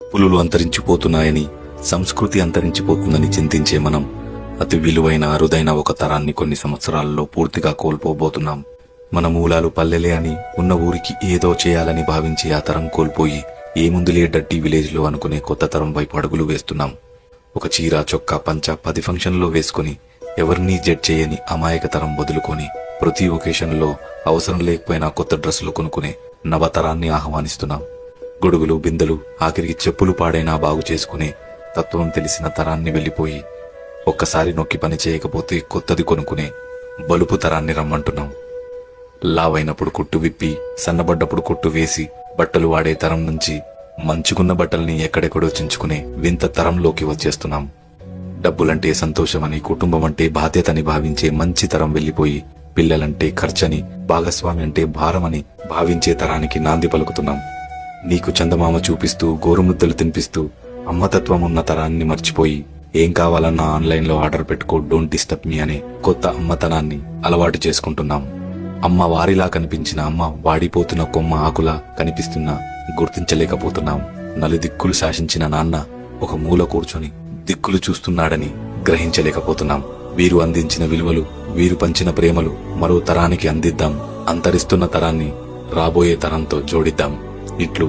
పులులు అంతరించిపోతున్నాయని, సంస్కృతి అంతరించిపోతుందని చింతించే మనం అతి విలువైన అరుదైన ఒక తరాన్ని కొన్ని సంవత్సరాలలో పూర్తిగా కోల్పోబోతున్నాం. మన మూలాలు పల్లెలే అని, ఉన్న ఊరికి ఏదో చేయాలని భావించి ఆ తరం కోల్పోయి ఏముందులే డడ్డీ విలేజ్ లో అనుకునే కొత్త తరం వైపు అడుగులు వేస్తున్నాం. ఒక చీర, చొక్కా, పంచ 10 ఫంక్షన్లో వేసుకుని ఎవరినీ జడ్జ్ చేయని అమాయక తరం వదులుకొని ప్రతి ఒకేషన్లో అవసరం లేకపోయినా కొత్త డ్రెస్సులు కొనుక్కునే నవతరాన్ని ఆహ్వానిస్తున్నాం. గొడుగులు, బిందెలు, ఆఖరికి చెప్పులు పాడైనా బాగు చేసుకునే తత్వం తెలిసిన తరాన్ని వెళ్లిపోయి ఒక్కసారి నొక్కి పని చేయకపోతే కొత్తది కొనుక్కునే బలుపు తరాన్ని రమ్మంటున్నాం. లావైనప్పుడు కుట్టు విప్పి, సన్నబడ్డప్పుడు కుట్టు వేసి బట్టలు వాడే తరం నుంచి మంచుకున్న బట్టల్ని ఎక్కడెక్కడో చించుకునే వింత తరంలోకి వచ్చేస్తున్నాం. డబ్బులంటే సంతోషమని, కుటుంబం అంటే బాధ్యతని భావించే మంచి తరం వెళ్లిపోయి పిల్లలంటే ఖర్చని, భాగస్వామి అంటే భారమని భావించే తరానికి నాంది పలుకుతున్నాం. నీకు చందమామ చూపిస్తూ, గోరుముద్దలు తినిపిస్తూ అమ్మతత్వం ఉన్న తరాన్ని మర్చిపోయి ఏం కావాలన్నా ఆన్లైన్లో ఆర్డర్ పెట్టుకో, డోంట్ డిస్టర్బ్ మీ అనే కొత్త అమ్మతనాన్ని అలవాటు చేసుకుంటున్నాం. అమ్మ వారిలా కనిపించిన అమ్మ వాడిపోతున్న కొమ్మ ఆకులా కనిపిస్తున్నా గుర్తించలేకపోతున్నాం. నలుదిక్కులు శాసించిన నాన్న ఒక మూల కూర్చొని దిక్కులు చూస్తున్నాడని గ్రహించలేకపోతున్నాం. వీరు అందించిన విలువలు, వీరు పంచిన ప్రేమలు మరో తరానికి అందిద్దాం. అంతరిస్తున్న తరాన్ని రాబోయే తరంతో జోడిద్దాం. ఇట్లు